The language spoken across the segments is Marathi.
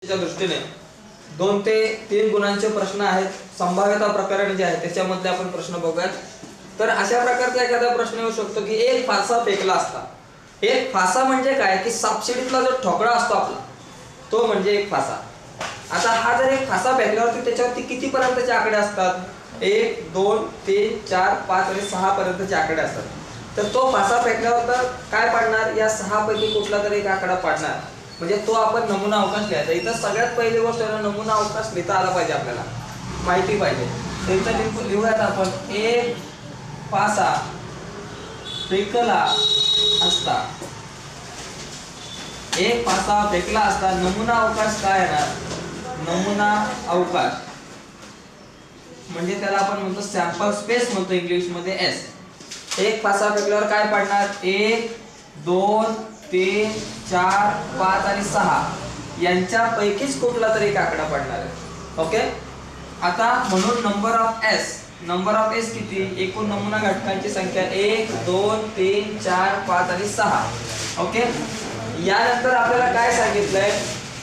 च्या दृष्टीने 2 ते 3 गुणांचे प्रश्न आहेत. संभाव्यता प्रकरण जे आहे त्याच्यामध्ये आपण प्रश्न बघूयात. तर अशा प्रकारचा एखादा प्रश्न येऊ शकतो की एक फासा फेकला असता. एक फासा म्हणजे काय की सापशिडीतला जो ठोकळा असतो आपला तो म्हणजे एक फासा. आता हा जर एक फासा फेकल्यावरती त्याच्यावरती किती पर्यंतचे आकडे असतात? 1 2 3 4 5 आणि 6 पर्यंतचे आकडे असतात. तर तो फासा फेकल्यावर तर काय पडणार? या 6 पैकी कुठला तरी एक आकडा पडणार. म्हणजे तो आपण नमुना अवकाश लिहायचा. इथं सगळ्यात पहिली गोष्ट आहे नमुना अवकाश लिहिता आला पाहिजे, आपल्याला माहिती पाहिजे. तर इथं लिहूयात आपण एक फासा फेकला असता. एक फासा फेकला असता नमुना अवकाश काय येणार? नमुना अवकाश म्हणजे त्याला आपण म्हणतो सॅम्पल स्पेस म्हणतो इंग्लिश मध्ये एस. एक फासा फेकल्यावर काय पडणार? 1 2 3 4 5 आणि 6 यांच्या पैकीच कुठला तरी एक आकडा पडणार आहे. ओके. आता म्हणून नंबर ऑफ एस किती? एकूण नमुना घटकांची संख्या 1 2 3 4 5 आणि 6. ओके. यानंतर आपल्याला काय सांगितलंय?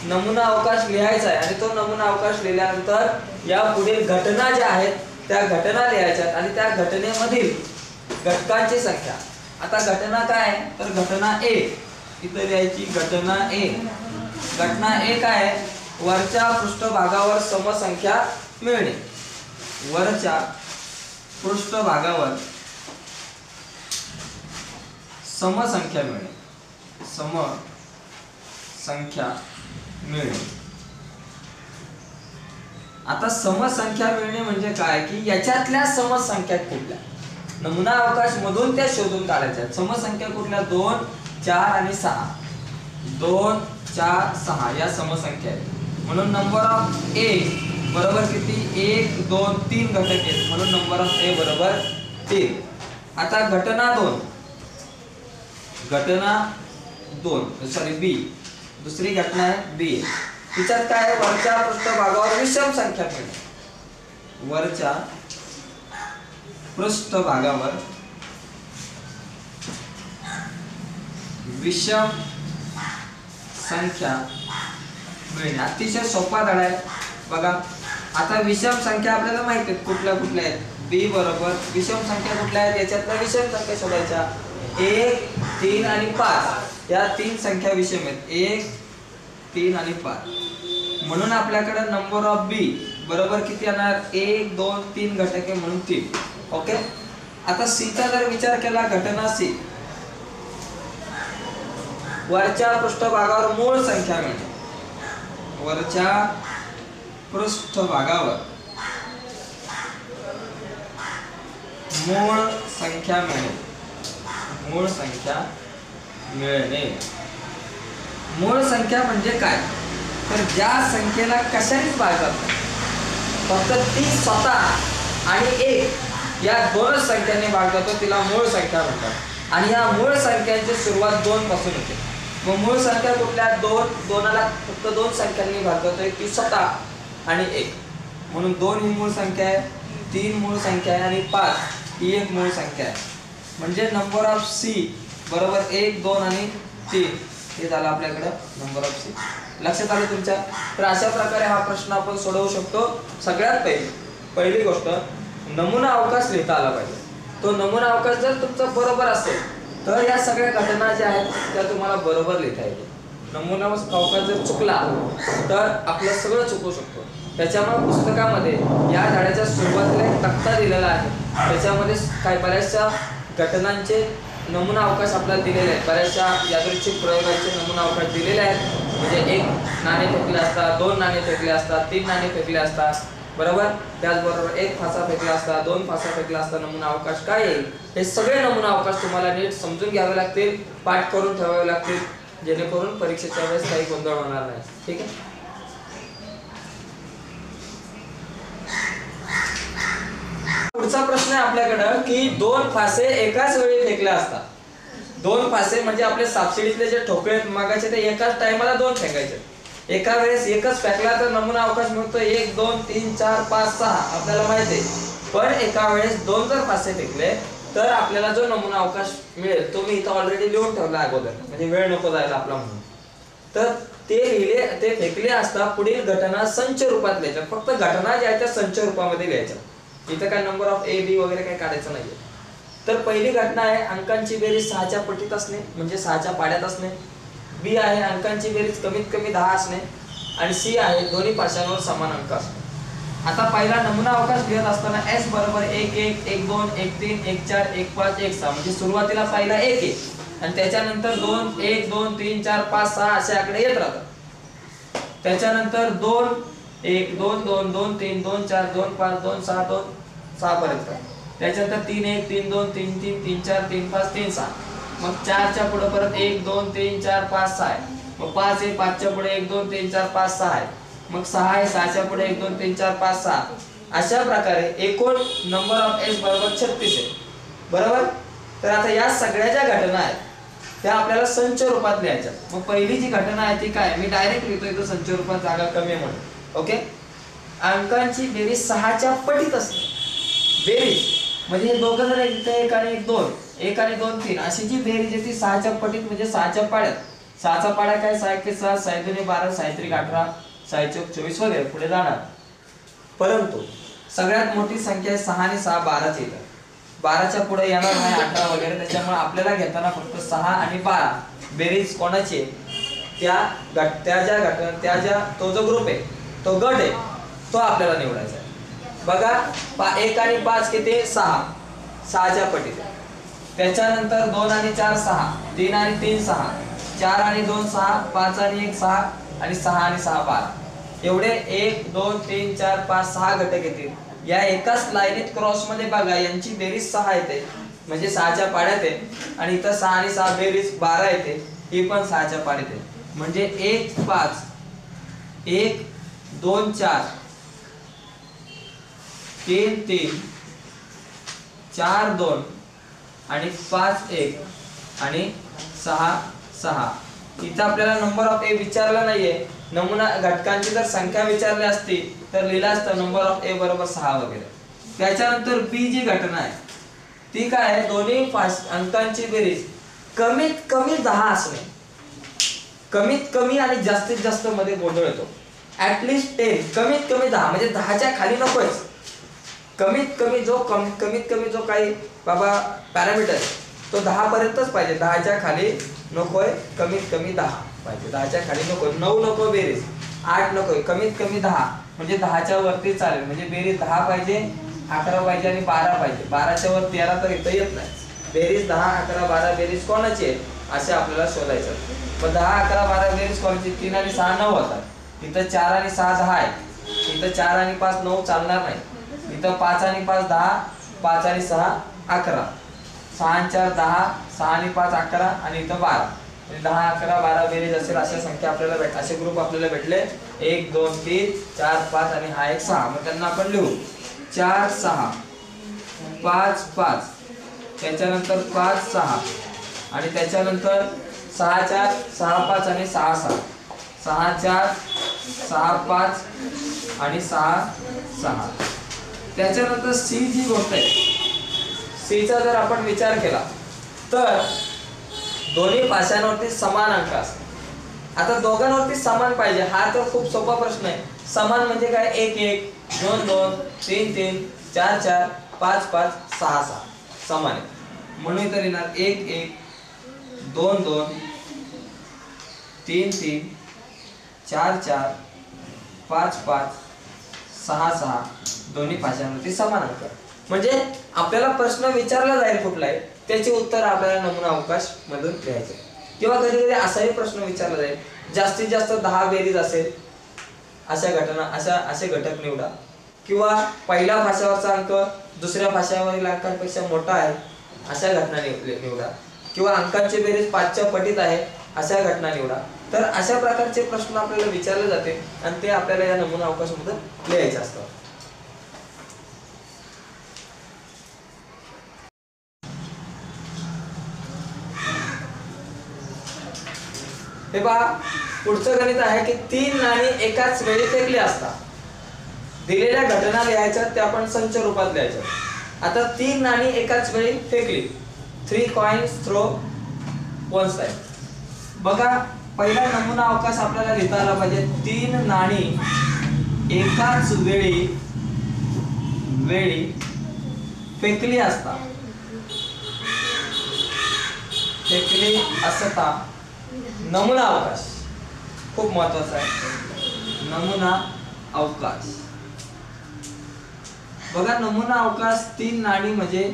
नमुना अवकाश लिहायचा आहे आणि तो नमुना अवकाश लिहिल्यानंतर या पुढील घटना ज्या आहेत त्या घटना लिहायच्या आणि त्या घटनेमधील घटकांची संख्या. आता घटना काय? तर घटना ए इथे लिहायची. घटना ए. घटना ए काय? वरच्या पृष्ठभागावर समसंख्या मिळणे. वरच्या पृष्ठभागावर समसंख्या मिळणे. समसंख्या मिळणे. आता समसंख्या मिळणे म्हणजे काय की याच्यातल्या समसंख्या कुठल्या? नमुना अवकाश मधून त्या शोधून काढायच्या. समसंख्या कुठल्या? 2 4 आणि 6. 2 4 6 या समसंख्या आहेत. म्हणून नंबर ऑफ ए बरोबर किती? 1 2 3 घटक आहेत म्हणून नंबर ऑफ ए बरोबर 3. आता घटना 2 सॉरी बी. दुसरी घटना आहे बी. तिच्यात काय आहे? वरच्या पृष्ठभागावर विषम संख्या मिळणे. वरच्या पृष्ठभागावर विषम संख्या मिळणे. अतिशय सोपा धडा आहे बघा. आता विषम संख्या आपल्याला माहिती आहेत कुठल्या कुठल्या आहेत. बी बरोबर विषम संख्या कुठल्या आहेत? याच्यातल्या विषम संख्या शोधायच्या. 1 3 आणि 5 या 3 संख्या विषम आहेत. 1 3 आणि 5 म्हणून आपल्याकडे नंबर ऑफ बी बरोबर किती येणार? 1 2 3 घटक आहे म्हणून 3. ओके. आता सी चा जर विचार केला, घटना सी वरच्या पृष्ठभागावर मूळ संख्या मिळते. वरच्या पृष्ठभागावर मूळ संख्या मिळणे. मूळ संख्या मिळणे. मूळ संख्या म्हणजे काय? तर ज्या संख्येला कशानेच भागतात फक्त ती स्वतः आणि 1 या 2 संख्यांनी भागतो तिला मूळ संख्या म्हणतात. आणि या मूळ संख्यांची सुरुवात 2 पासून होते. मग मूळ संख्या कुठल्या? 2ला फक्त 2 संख्यांनी भागवतोय ती स्वतः आणि 1 म्हणून 2 ही मूळ संख्या आहे. 3 मूळ संख्या आहे आणि 5 ही एक मूळ संख्या आहे. म्हणजे नंबर ऑफ सी बरोबर 1 2 आणि 3 हे झालं आपल्याकडे नंबर ऑफ सी. लक्षात आलं तुमच्या? तर अशा प्रकारे हा प्रश्न आपण सोडवू शकतो. सगळ्यात पहिली गोष्ट नमुना अवकाश लिहिता आला पाहिजे. तो नमुना अवकाश जर तुमचा बरोबर असेल तर या सगळ्या घटना ज्या आहेत त्या तुम्हाला बरोबर लिहिता येतील. नमुना अवकाश जर चुकला तर आपलं सगळं चुकू शकतो. त्याच्यामुळे पुस्तकामध्ये या धड्याच्या सुरुवातीला एक तक्ता दिलेला आहे. त्याच्यामध्ये काय बऱ्याचशा घटनांचे नमुना अवकाश आपल्याला दिलेले आहेत. बऱ्याचशा यादृच्छिक प्रयोगांचे नमुना अवकाश दिलेले आहेत. म्हणजे 1 नाणे फेकले असतात, 2 नाणे फेकले असतात, 3 नाणे फेकले असतात बरोबर. त्याचबरोबर 1 फासा फेकला असता, 2 फासा फेकला असता नमुना अवकाश काय येईल हे सगळे नमुना अवकाश तुम्हाला नीट समजून घ्यावे लागतील, पाठ करून ठेवावे लागतील जेणेकरून परीक्षेच्या वेळेस काही गोंधळ होणार नाही. ठीक आहे. पुढचा प्रश्न आहे आपल्याकडे की 2 फासे एकाच वेळी फेकले असतात. 2 फासे म्हणजे आपले सापशिडीतले जे ठोकळे मागायचे ते एकाच टायमाला 2 फेकायचे. एका वेळेस एकच फेकला तर नमुना अवकाश मिळतो 1 2 3 4 5 6 आपल्याला माहिती आहे. पण एका वेळेस 2 जर फासे फेकले तर आपल्याला जो नमुना अवकाश मिळेल तो मी इथं ऑलरेडी लिहून ठेवला अगोदर म्हणजे वेळ नको जायला आपला म्हणून. तर ते लिहिले ते फेकले असता पुढील घटना संच रूपात लिहायच्या. फक्त घटना ज्या त्या संच रूपामध्ये लिहायच्या. इथं काय नंबर ऑफ ए बी वगैरे काही काढायचं नाहीये. तर पहिली घटना आहे अंकांची बेरीज 6च्या पटीत असणे म्हणजे 6च्या पाड्यात असणे. बी आहे अंकांची बेरीज कमीत कमी 10 असणे. आणि सी आहे दोन्ही पाशांवर समान अंक असणे. आता पहिला नमुना अवकाश लिहित असताना s बरोबर 1 1 1 2 1 3 1 4 1 5 1 6 म्हणजे सुरुवातीला पहिला 1 आहे आणि त्याच्यानंतर 2 1 2 3 4 5 6 असे आकडे येत राहतात. त्याच्यानंतर 2 1 2 2 2 3 2 4 2 5 2 6 2 6 पर्यंत. त्याच्यानंतर 3 1 3 2 3 3 3 4 3 5 3 6. मग 4 च्या पुढे परत 1 2 3 4 5 6 आहे. मग 5 आहे 5 च्या पुढे 1 2 3 4 5 6 आहे. मग 6 आहे 6 च्या पुढे 1 2 3 4 5 6. अशा प्रकारे एकूण नंबर ऑफ s बरोबर 36 आहे. बरोबर. तर आता या सगळ्या ज्या घटना आहेत त्या आपल्याला संच रूपात लिहायच्या. मग पहिली जी घटना आहे ती काय, मी डायरेक्ट लिहितो इथं संच रूपात जागा कमी आहे म्हणून. ओके. अंकांची बेरीज 6च्या पटीत असते. बेरीज म्हणजे हे दोघं जण एक आणि एक 2 1 आणि 2 3 अशी जी बेरीज आहे ती 6च्या पटीत म्हणजे 6च्या पाड्यात. 6चा पाडा काय 6 1 6 6 2 12 6 3 18 6 4 24 वगैरे पुढे जाणार. परंतु सगळ्यात मोठी संख्या 6 आणि 6 12 ची येतात. 12च्या पुढे येणार नाही 18 वगैरे. त्याच्यामुळे आपल्याला घेताना फक्त 6 आणि 12 बेरीज कोणाची आहे त्या ज्या तो जो ग्रुप आहे तो गट आहे तो आपल्याला निवडायचा आहे. बघा 1 आणि 5 किती 6 6च्या पटीत. त्याच्यानंतर 2 आणि 4 6 3 आणि 3 6 4 आणि 2 6 5 आणि 1 6 आणि 6 आणि 6 12. एवढे 1 2 3 4 5 6 घटक येतील. या एकाच लाईनीत क्रॉस मध्ये बघा यांची बेरीज 6 येते म्हणजे 6च्या पाड्यात आहे. आणि इथं 6 आणि 6 बेरीज 12 येते ही पण 6च्या पाड्यात आहे. म्हणजे 1 5 1 2 4 3 3 4 2 आणि 5 1 आणि 6 6. इथं आपल्याला नंबर ऑफ ए विचारला नाहीये. नमुना घटकांची जर संख्या विचारली असती तर लिहिला असतं नंबर ऑफ ए बरोबर 6 वगैरे. त्याच्यानंतर बी जी घटना आहे ती काय आहे, दोन्ही अंकांची बेरीज कमीत कमी 10 असणे. कमीत कमी आणि जास्तीत जास्त मध्ये गोंधळ येतो. ऍटलीस्ट 10 कमीत कमी 10 म्हणजे 10च्या खाली नकोच. कमीत कमी जो काही बाबा पॅरामीटर तो 10 पर्यंतच पाहिजे. 10च्या खाली नकोय. कमीत कमी 10 पाहिजे. 10च्या खाली नको. 9 नको बेरीज. 8 नकोय. कमीत कमी 10 म्हणजे 10च्या वरती चालेल. म्हणजे बेरीज 10 पाहिजे 11 पाहिजे आणि 12 पाहिजे. 12च्या वर 13 तर इथं येत नाही. बेरीज 10 11 12 बेरीज कोणाची आहे असे आपल्याला शोधायचं. मग 10 11 12 बेरीज कोणाची. 3 आणि 6 9 होतात. इथं 4 आणि 6 10 आहे. इथं 4 आणि 5 9 चालणार नाही. इथं 5 आणि 5 10 5 आणि 6 11 6 आणि 4 10 6 आणि 5 11 आणि इथं 12 म्हणजे 10 11 12 बेरीज असेल. अशा संख्या आपल्याला भेट असे ग्रुप आपल्याला भेटले 1 2 3 4 5 आणि हा एक 6. मग त्यांना आपण लिहू 4 6 5 5 त्याच्यानंतर 5 6 आणि त्याच्यानंतर 6 4 6 5 आणि 6 6 6 4 6 5 आणि 6 6. त्याच्यानंतर सी जी गोष्ट आहे सीचा जर आपण विचार केला तर दोन्ही पाशांवरती समान अंक असतात. आता दोघांवरती समान पाहिजे हा तर खूप सोपा प्रश्न आहे. समान म्हणजे काय 1 1 2 2 3 3 4 4 5 5 6 6 समान आहे. म्हणून इथे लिहिणार 1 1 2 2 3 3 4 4 5 5 6 6 दोन्ही पाशांवरती समान अंक. म्हणजे आपल्याला प्रश्न विचारला जाईल कुठलाही त्याचे उत्तर आपल्याला नमुना अवकाश मधून लिहायचे. किंवा कधी कधी असाही प्रश्न विचारला जाईल जास्तीत जास्त 10 बेरीज असेल अशा घटना असे घटक निवडा. किंवा पहिल्या भाषावरचा अंक दुसऱ्या भाषावरील अंकांपेक्षा मोठा आहे अशा घटना निवडा. किंवा अंकांची बेरीज 5च्या पटीत आहे अशा घटना निवडा. तर अशा प्रकारचे प्रश्न आपल्याला विचारले जाते आणि ते आपल्याला या नमुना अवकाशामधून लिहायचे असतात. हे पहा पुढचं गणित आहे की 3 नाणी एकाच वेळी फेकली असतात. दिलेल्या घटना लिहायच्या त्या आपण संच रूपात लिहायच्या. आता 3 नाणी एकाच वेळी फेकली 3 coins throw one side. बघा पहिला नमुना अवकाश आपल्याला लिहिता आला पाहिजे, 3 नाणी एकाच वेळी फेकली असता, फेकली असता नमुना अवकाश, खूप महत्वाचा आहे नमुना अवकाश. बघा नमुना अवकाश 3 नाणी म्हणजे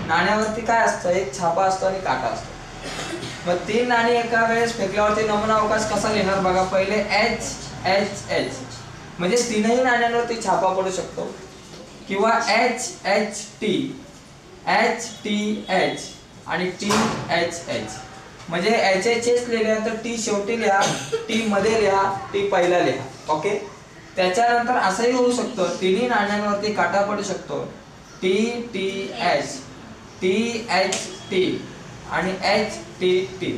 नाण्यावरती काय असतं, एक छापा असतो आणि काटा असतो. मग 3 नाणी एका वेळेस फेकल्यावरती नमुना अवकाश कसा लिहिणार बघा. पहिले एच एच एच म्हणजे 3ही नाण्यांवरती छापा पडू शकतो, किंवा एच एच टी एच आणि टी एच एच म्हणजे एच एच एच लिहिल्यानंतर टी शेवटी लिहा, टी मध्ये लिहा, टी पहिला लिहा. ओके. त्याच्यानंतर असंही होऊ शकतं, तिन्ही नाण्यांवरती काटा पडू शकतो, टी टी एच टी आणि एच टी टी.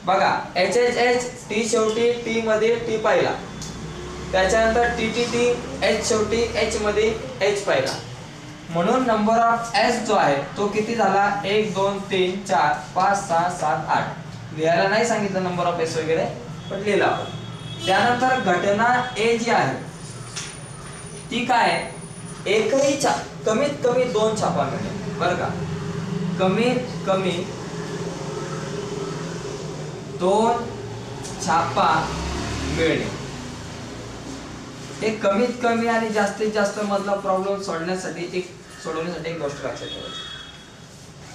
बघा एच एच एच टी शेवटी, टी मध्ये, टी पहिला. त्याच्यानंतर टी टी टी एच शेवटी, एच मध्ये, एच पहिला. म्हणून नंबर ऑफ एस जो आहे तो किती झाला, 1 2 3 4 5 6 7 8. लिहायला नाही सांगितलं नंबर ऑफ एस वगैरे, पण लिहिला आपण. त्यानंतर घटना ए जी आहे ती काय, एकही कमीत कमी 2 छापा मिळेल बरं का. कमीत कमी 2 छापा मिळणे. एक कमीत कमी आणि जास्तीत जास्त मधला प्रॉब्लेम सोडवण्यासाठी एक गोष्ट लक्षात ठेवायची.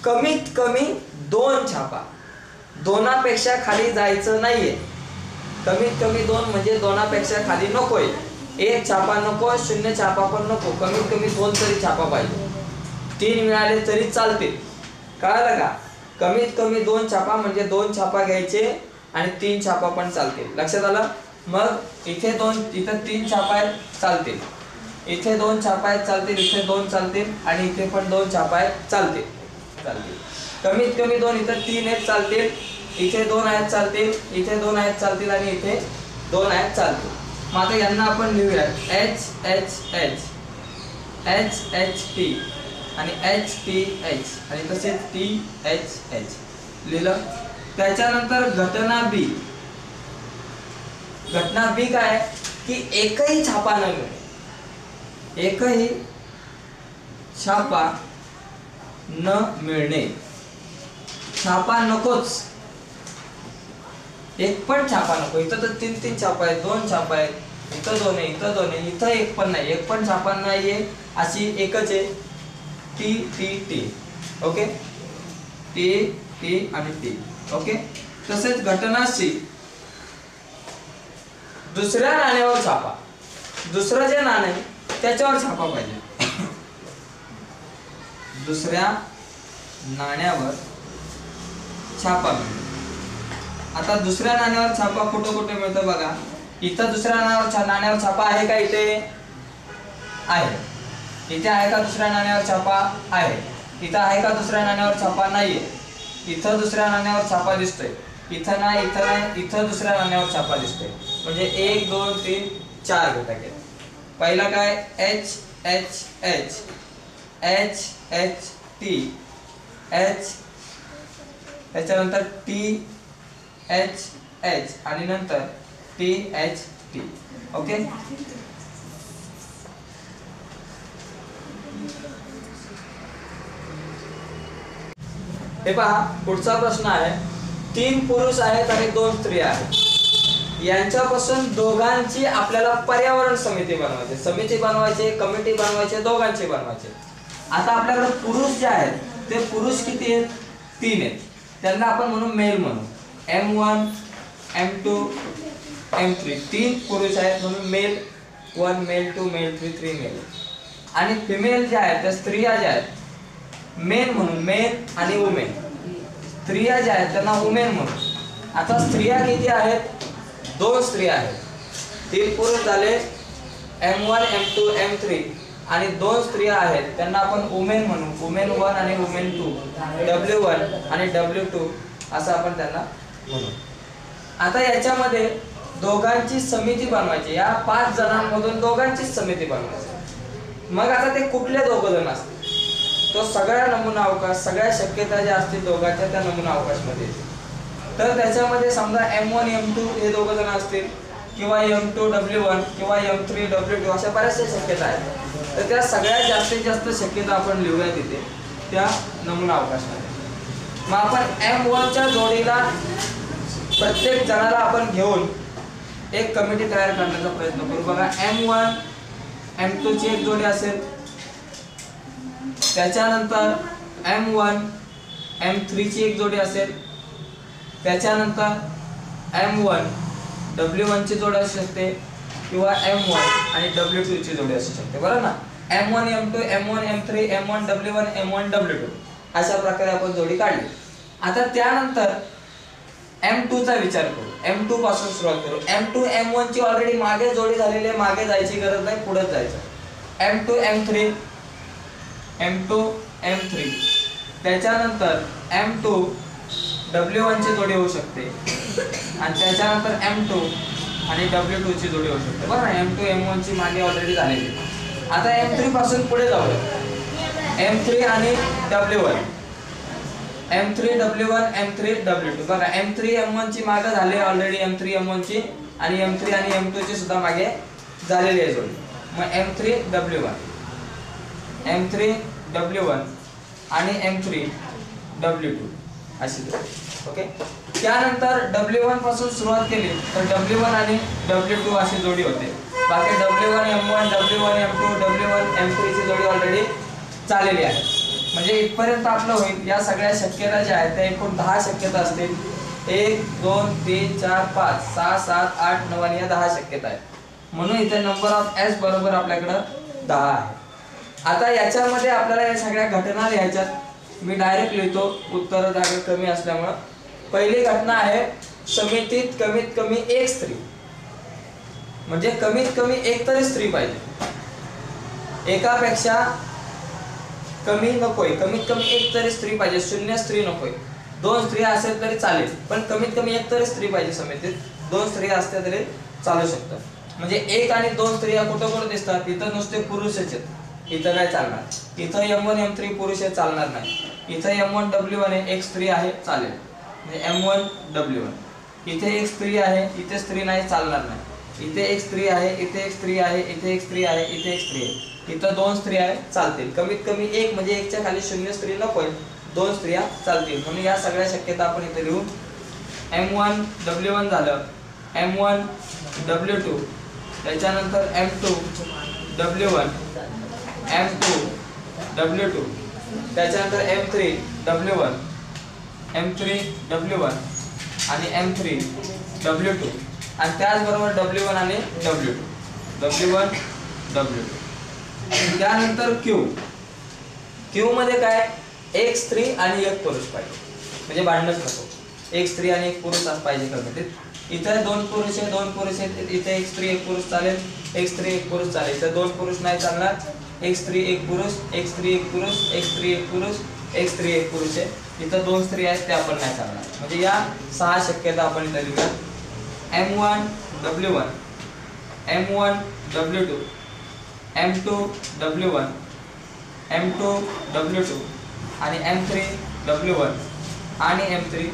कमीत कमी 2 छापा, 2पेक्षा खाली जायचं नाहीये. कमीत कमी 2 म्हणजे 2पेक्षा खाली नकोय. 1 छापा नको, 0 छापा पण नको, कमीत कमी 2 तरी छापा पाहिजे. 3 मिळाले तरी चालतील, कळालं का. कमीत कमी 2 छापा म्हणजे 2 छापा घ्यायचे आणि 3 छापा पण चालतील. लक्षात आलं. मग इथे 3 छापा आहेत चालतील, इथे 2 छापा आहेत चालतील, इथे 2 चालतील आणि इथे पण 2 छापा आहेत चालतील. कमीत कमी 2 इथे 3 आहेत चालतील, इथे 2 आहेत चालतील, इथे 2 आहेत चालतील आणि इथे 2 आहेत चालतील. मग आता यांना आपण लिहूया एच एच टी आणि एच टी एच आणि तसेच टी एच एच लिहिलं. त्याच्यानंतर घटना बी काय की एकही छापा न मिळणे, एकही छापा न मिळणे. छापा नकोच, एक पण छापा नको. इथं तर 3 छापा आहेत, 2 छापा आहेत, इथं 2 आहे, इथं 2 आहे, इथं एक पण नाही, एक पण छापा नाहीये, अशी एकच आहे T T T. Okay, T T आणि टी. ओके. तसेच घटना सी, दुसऱ्या नाण्यावर छापा, दुसरं जे नाणं आहे त्याच्यावर छापा पाहिजे. दुसऱ्या नाण्यावर छापा मिळतो. आता दुसऱ्या नाण्यावर छापा कुठं कुठे मिळतो बघा. इथं दुसऱ्या नाण्यावर छापा आहे का, इथे आहे. इथे आहे का दुसऱ्या नाण्यावर छापा, आहे. इथं आहे का दुसऱ्या नाण्यावर छापा, नाहीये. इथं दुसऱ्या नाण्यावर छापा दिसतोय, इथं नाही, इथं नाही, इथं दुसऱ्या नाण्यावर छापा दिसतोय. म्हणजे 1 2 3 4 घटक आहेत. पहिला काय H H H H T H, त्याच्यानंतर टी एच एच आणि नंतर टी एच टी. ओके. हे पहा पुढचा प्रश्न आहे. 3 पुरुष आहेत आणि 2 स्त्रिया आहेत. यांच्यापासून दोघांची आपल्याला पर्यावरण समिती बनवायची, कमिटी बनवायची, दोघांची बनवायची. आता आपल्याकडे पुरुष जे आहेत ते पुरुष किती आहेत, 3 आहेत. त्यांना आपण म्हणू मेल म्हणू, M1 M2 M3. 3 पुरुष आहेत म्हणून मेल 1 मेल 2 मेल 3 मेल. आणि फिमेल जे आहेत त्या स्त्रिया ज्या आहेत मेन म्हणून, मेन आणि वुमेन. स्त्रिया ज्या आहेत त्यांना वुमेन म्हणून. आता स्त्रिया किती आहेत, 2 स्त्रिया आहेत. 3 पुरुष झाले M1 M2 M3 आणि 2 स्त्रिया आहेत त्यांना आपण वुमेन म्हणू, वुमेन 1 आणि वुमेन 2, W1 आणि W2 असं आपण त्यांना म्हणू. आता याच्यामध्ये दोघांची समिती बनवायची. या 5 जणांमधून दोघांची समिती बनवायची. मग आता ते कुठले दोघ जण असतील, तो सगळ्या नमुना अवकाश, सगळ्या शक्यता ज्या असतील दोघांच्या त्या नमुना अवकाश मध्ये. तर त्याच्यामध्ये समजा M1 M2 हे दोघं जण असतील किंवा M2 W1 किंवा M3 W2 अशा बऱ्याचशा शक्यता आहेत. तर त्या सगळ्यात जास्तीत जास्त शक्यता आपण लिहूया तिथे त्या नमुना अवकाशामध्ये. मग आपण M1 च्या जोडीला प्रत्येक जणाला आपण घेऊन एक कमिटी तयार करण्याचा प्रयत्न करू. बघा M1 M2 ची एक जोडी असेल, त्याच्यानंतर M1 M3 ची एक जोडी असेल, त्याच्यानंतर M1 W1 ची जोडी असू शकते किंवा M1 आणि W2 ची जोडी असू शकते, बरोबर ना. M1 M2 M1 M3 M1 W1 M1 W2 अशा प्रकारे आपण जोडी काढली. आता त्यानंतर M2 चा विचार करू. M2 पासून सुरुवात करू. M2 M1 ची ऑलरेडी मागे जोडी झालेली आहे, मागे जायची गरज नाही, पुढे जायचं. M2 M3 M2 M3 त्याच्यानंतर M2 W1 ची जोडी होऊ शकते आणि त्याच्यानंतर M2 आणि W2 ची जोडी होऊ शकते, बरोबर ना. M2 M1 ची मागे ऑलरेडी झालेली. आता M3 पासून पुढे जाऊया. M3 आणि W1 M3 W1 M3 W2. बघा M3 M1 ची मागे झाले ऑलरेडी, M3 M1 ची आणि M3 आणि M2 ची सुद्धा मागे झालेली आहे जोडी. मग M3 W1 आणि M3 W2 अशी जोडी. ओके. त्यानंतर W1 पासून सुरुवात केली तर W1 आणि W2 अशी जोडी होते. बाकी W1 M1 W1 M2 W1 M3 ची जोडी ऑलरेडी चाललेली आहे. म्हणजे इथपर्यंत आपलं होईल. या सगळ्या शक्यता ज्या आहेत त्या एकूण 10 शक्यता असतील. 1 2 3 4 5 6 7 8 9 आणि या 10 शक्यता आहेत. म्हणून इथे नंबर ऑफ S बरोबर आपल्याकडे 10 आहे. आता याच्यामध्ये आपल्याला या सगळ्या घटना लिहायच्यात. मी डायरेक्ट लिहितो, उत्तर जागा कमी असल्यामुळे. पहिली घटना आहे समितीत कमीत कमी एक स्त्री, म्हणजे कमीत कमी एक तरी स्त्री पाहिजे. एकापेक्षा कमी नकोय, कमीत कमी एक तरी स्त्री पाहिजे, शून्य स्त्री नकोय. 2 स्त्रिया असेल तरी चालेल, पण कमीत कमी एक तरी स्त्री पाहिजे समितीत. 2 स्त्रिया असल्या तरी चालू शकतात. म्हणजे 1 आणि 2 स्त्रिया कुठं कुठं दिसतात, इथं नुसते पुरुषच आहेत, इथं काय चालणार. इथं M1 M3 पुरुष आहे, चालणार नाही. इथं M1 W1 आहे, एक स्त्री आहे, चालेल, म्हणजे M1 W1. इथे एक स्त्री आहे, इथे स्त्री नाही, चालणार नाही. इथे एक स्त्री आहे, इथे एक स्त्री आहे, इथे एक स्त्री आहे, इथे एक स्त्री आहे. इथं 2 स्त्रिया आहेत, चालतील. कमीत कमी एक, म्हणजे एकच्या खाली शून्य स्त्री नकोय, 2 स्त्रिया चालतील. म्हणून या सगळ्या शक्यता आपण इथे लिहू. M1 W1 झालं, M1 W2, त्याच्यानंतर M2 W1 M2 W2, त्याच्यानंतर M3 W1 M3 W1 आणि M3 W2 आणि त्याचबरोबर W1 आणि W1 W2. त्यानंतर Q मध्ये काय, एक स्त्री आणि एक पुरुष पाहिजे, म्हणजे भांडणच नको. एक स्त्री आणि एक पुरुष पाहिजे कमिटीत. इथे 2 पुरुष आहे, 2 पुरुष आहेत, इथे एक स्त्री एक पुरुष चालेल, एक स्त्री एक पुरुष चालेल. इथे 2 पुरुष नाही चालणार, एक स्त्री एक पुरुष, एक स्त्री एक पुरुष, एक स्त्री एक पुरुष, एक स्त्री एक पुरुष आहे. इथं 2 स्त्री आहेत, त्या पण नाही चालणार. म्हणजे या 6 शक्यता आपण इथे लिहूया. M1 W1 M1 W2 M2 W1 M2 W2 आणि M3 W1 आणि M3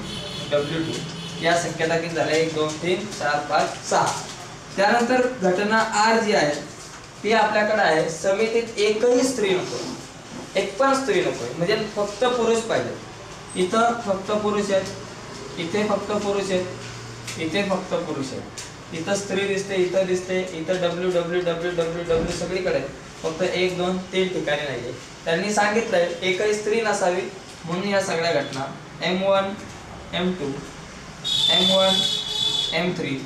W2 या शक्यता किती झाल्या, 1 2 3 4 5 6. त्यानंतर घटना R जी आहे ती आपल्याकडे आहे, समितीत एकही स्त्री नको, एक पण स्त्री नको, म्हणजे फक्त पुरुष पाहिजे. इथं फक्त पुरुष आहेत, इथे फक्त पुरुष आहेत, इथे फक्त पुरुष आहेत. इथं स्त्री दिसते, इथं दिसते, इथं W W W W W सगळीकडे, फक्त 1 2 3 ठिकाणी नाहीये. त्यांनी सांगितलंय एकही स्त्री नसावी. म्हणून या सगळ्या घटना M1 M2 M1 M3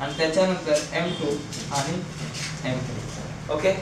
आणि त्याच्यानंतर M2 आणि M3. ओके.